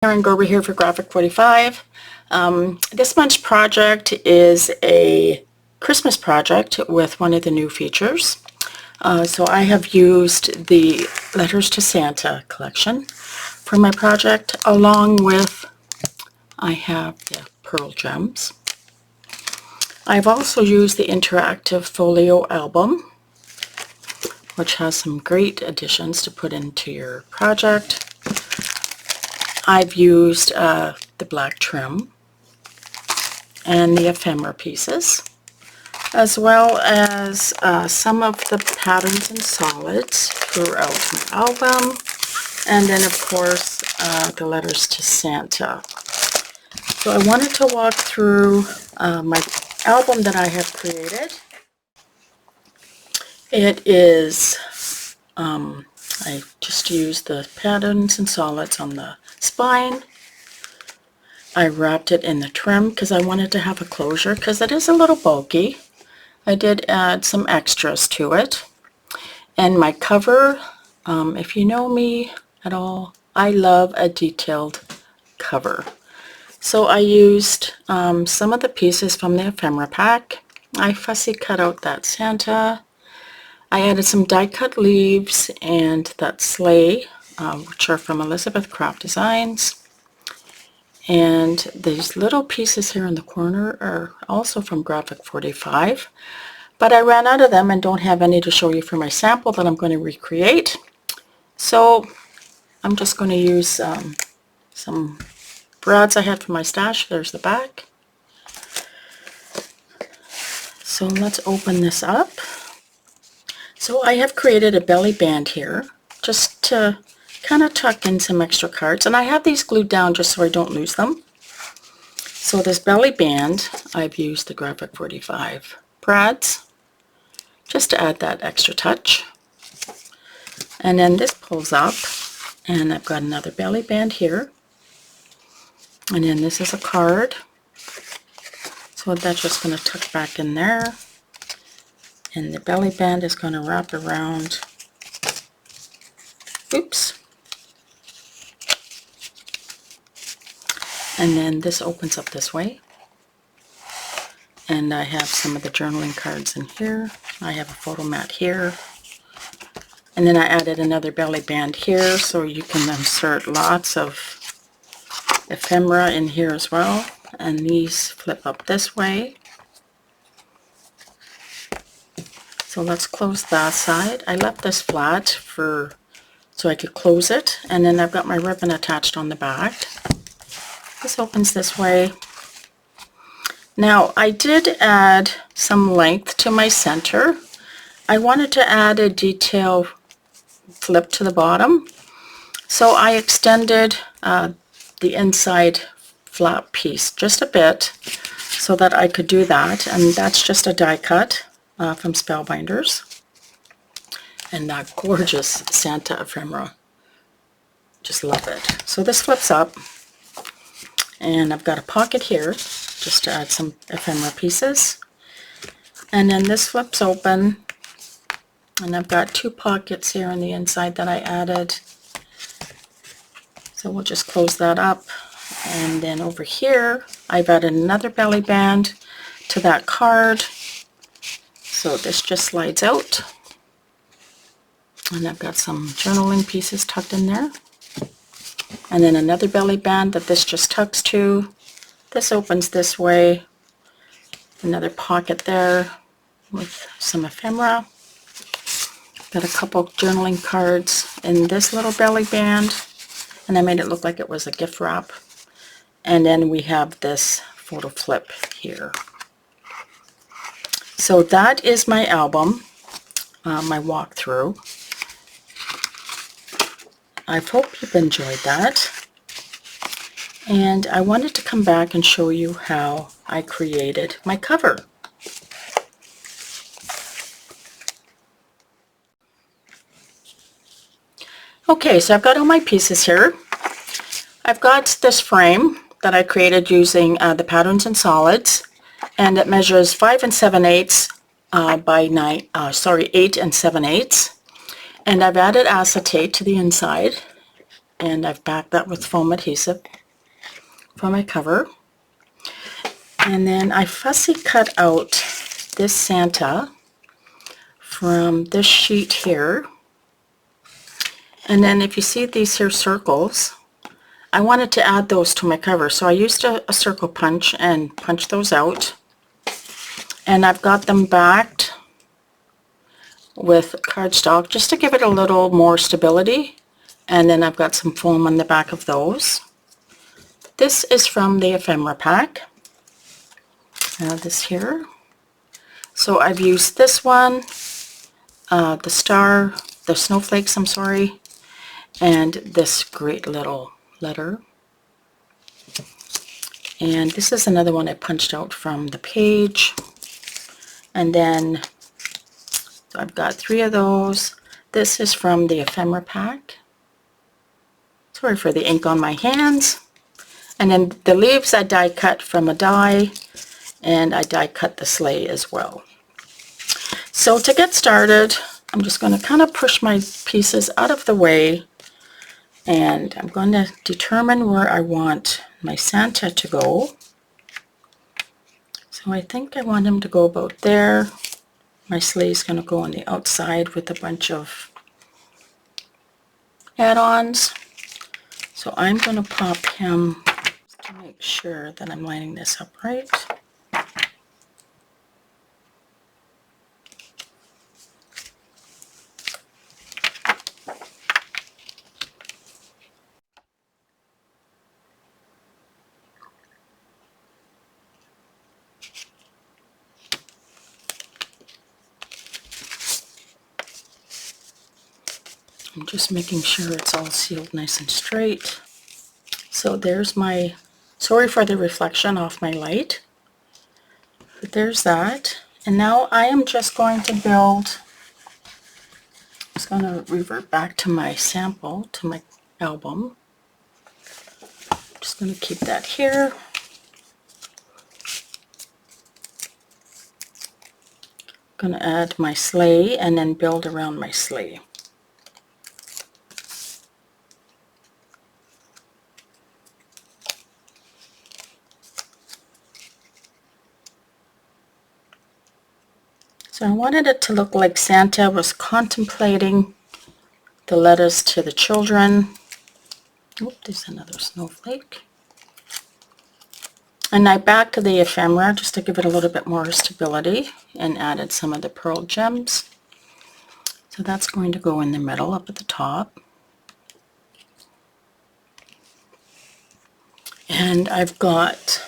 Erin Gerber here for Graphic 45. This month's project is a Christmas project with one of the new features. So I have used the Letters to Santa collection for my project, along with I have the Pearl Gems. I've also used the interactive Folio Album, which has some great additions to put into your project. I've used the black trim and the ephemera pieces, as well as some of the patterns and solids throughout my album, and then of course the Letters to Santa. So I wanted to walk through my album that I have created. It is, I just used the patterns and solids on the spine. I wrapped it in the trim because I wanted to have a closure because it is a little bulky. I did add some extras to it. And my cover, if you know me at all, I love a detailed cover. So I used some of the pieces from the ephemera pack. I fussy cut out that Santa. I added some die cut leaves and that sleigh, which are from Elizabeth Craft Designs. And these little pieces here in the corner are also from Graphic 45. But I ran out of them and don't have any to show you for my sample that I'm going to recreate. So I'm just going to use some brads I had from my stash. There's the back. So let's open this up. So I have created a belly band here just to kind of tuck in some extra cards, and I have these glued down just so I don't lose them. So this belly band, I've used the Graphic 45 brads just to add that extra touch. And then this pulls up, and I've got another belly band here. And then this is a card. So that's just going to tuck back in there. And the belly band is going to wrap around. Oops. And then this opens up this way. And I have some of the journaling cards in here. I have a photo mat here. And then I added another belly band here so you can insert lots of ephemera in here as well. And these flip up this way. So let's close that side. I left this flat so I could close it, and then I've got my ribbon attached on the back. This opens this way. Now I did add some length to my center. I wanted to add a detail flip to the bottom, so I extended the inside flap piece just a bit so that I could do that, and that's just a die cut from Spellbinders. And that gorgeous Santa ephemera. Just love it. So this flips up, and I've got a pocket here just to add some ephemera pieces. And then this flips open, and I've got two pockets here on the inside that I added. So we'll just close that up. And then over here, I've added another belly band to that card. So this just slides out, and I've got some journaling pieces tucked in there, and then another belly band that this just tucks to. This opens this way, another pocket there with some ephemera. Got a couple journaling cards in this little belly band, and I made it look like it was a gift wrap. And then we have this photo flip here. So that is my album, my walkthrough. I hope you've enjoyed that. And I wanted to come back and show you how I created my cover. Okay, so I've got all my pieces here. I've got this frame that I created using the patterns and solids. And it measures 5 7/8 by 8 7/8. And I've added acetate to the inside. and I've backed that with foam adhesive for my cover. And then I fussy cut out this Santa from this sheet here. And then if you see these here circles, I wanted to add those to my cover. So I used a circle punch and punched those out. And I've got them backed with cardstock just to give it a little more stability. And then I've got some foam on the back of those. This is from the Ephemera pack. This here. So I've used this one, the snowflakes, I'm sorry, and this great little letter. And this is another one I punched out from the page. And then so I've got 3 of those. This is from the Ephemera pack. Sorry for the ink on my hands. And then the leaves I die cut from a die, and I die cut the sleigh as well. So to get started, I'm just going to kind of push my pieces out of the way, and I'm going to determine where I want my Santa to go. So I think I want him to go about there. My sleigh is going to go on the outside with a bunch of add-ons. So I'm going to pop him to make sure that I'm lining this up right. I'm just making sure it's all sealed nice and straight. So there's my, sorry for the reflection off my light, but there's that. And now I am just going to build, I'm just going to revert back to my sample, to my album. I'm just going to keep that here. I'm going to add my sleigh and then build around my sleigh. So I wanted it to look like Santa was contemplating the letters to the children. Oop, there's another snowflake. And I backed the ephemera just to give it a little bit more stability and added some of the pearl gems. So that's going to go in the middle up at the top. And I've got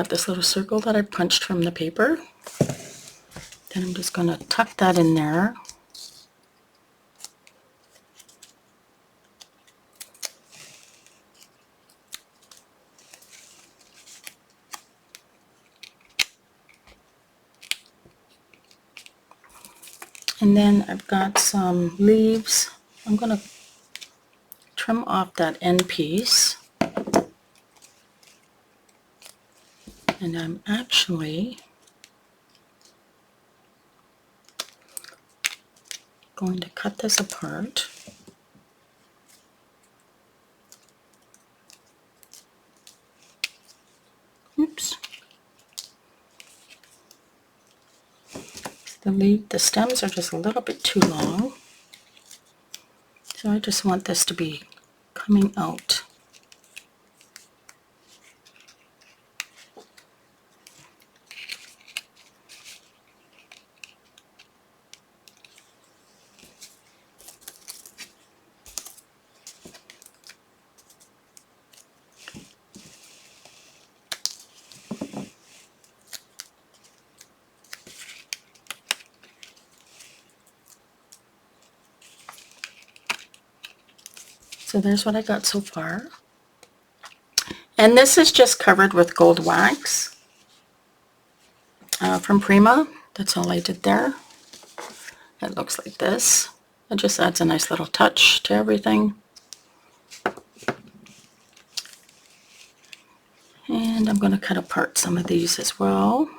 this little circle that I punched from the paper. Then I'm just going to tuck that in there. And then I've got some leaves. I'm going to trim off that end piece. And I'm actually going to cut this apart. Oops. The stems are just a little bit too long. So I just want this to be coming out. So there's what I got so far. And this is just covered with gold wax from Prima. That's all I did there. It looks like this. It just adds a nice little touch to everything. And I'm going to cut apart some of these as well.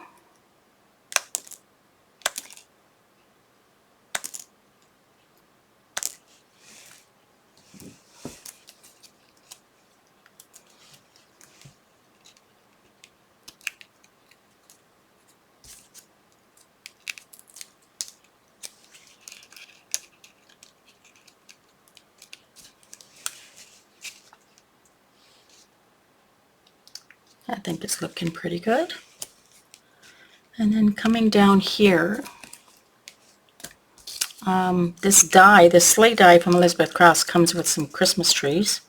think it's looking pretty good. And then coming down here, this die, this sleigh die from Elizabeth Cross comes with some Christmas trees.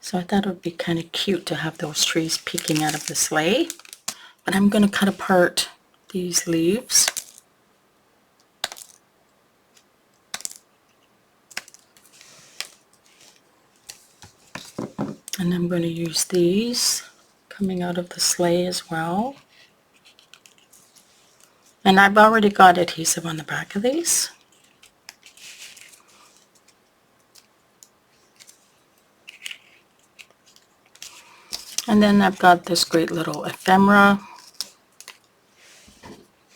So I thought it would be kind of cute to have those trees peeking out of the sleigh. But I'm going to cut apart these leaves. And I'm going to use these coming out of the sleigh as well. And I've already got adhesive on the back of these. And then I've got this great little ephemera.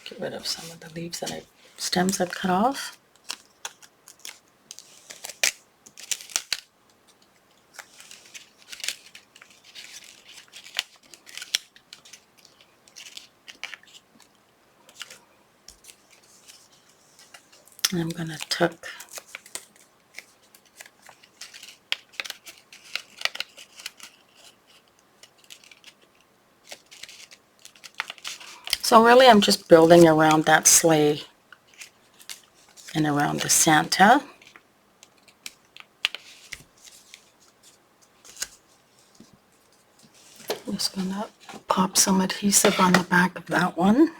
Get rid of some of the leaves that stems I've cut off. And I'm going to tuck so really I'm just building around that sleigh and around the Santa. I'm just going to pop some adhesive on the back of that one.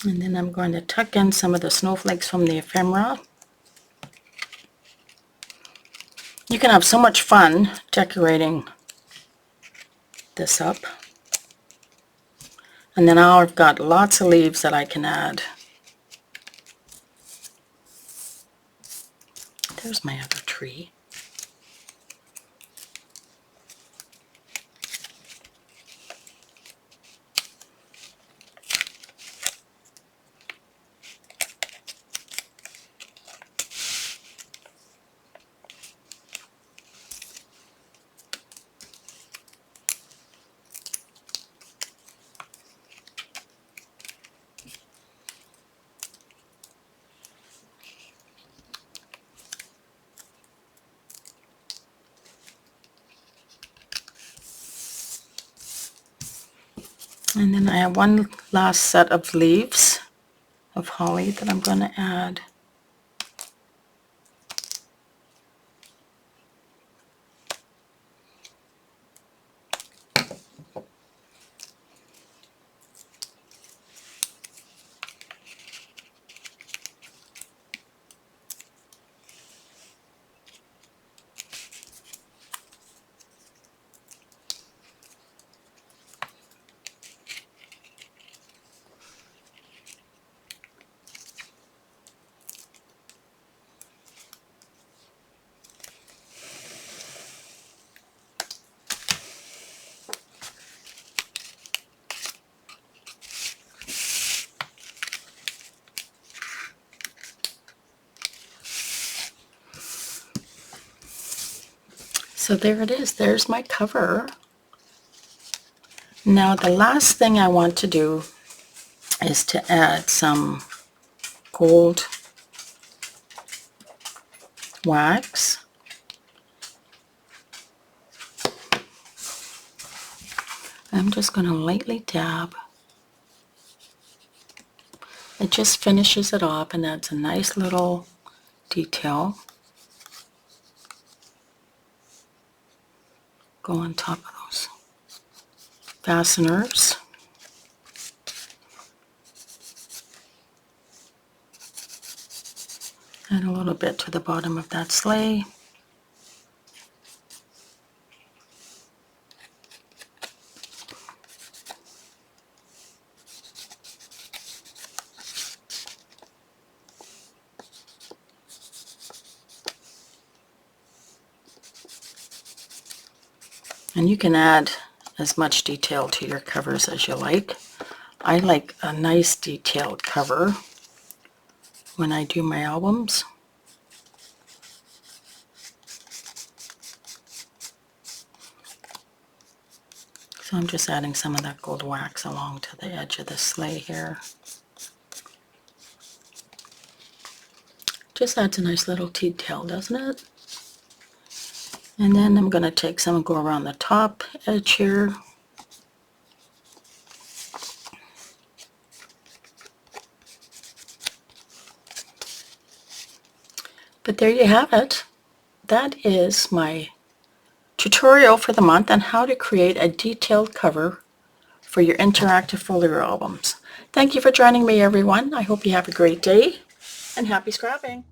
And then I'm going to tuck in some of the snowflakes from the ephemera. You can have so much fun decorating this up. And then now I've got lots of leaves that I can add. There's my other tree. And then I have one last set of leaves of holly that I'm going to add. So there it is. There's my cover. Now the last thing I want to do is to add some gold wax. I'm just going to lightly dab. It just finishes it off and adds a nice little detail. Go on top of those fasteners. And a little bit to the bottom of that sleigh. And you can add as much detail to your covers as you like. I like a nice detailed cover when I do my albums. So I'm just adding some of that gold wax along to the edge of the sleigh here. Just adds a nice little detail, doesn't it? And then I'm going to take some and go around the top edge here. But there you have it. That is my tutorial for the month on how to create a detailed cover for your interactive folio albums. Thank you for joining me, everyone. I hope you have a great day and happy scrapping.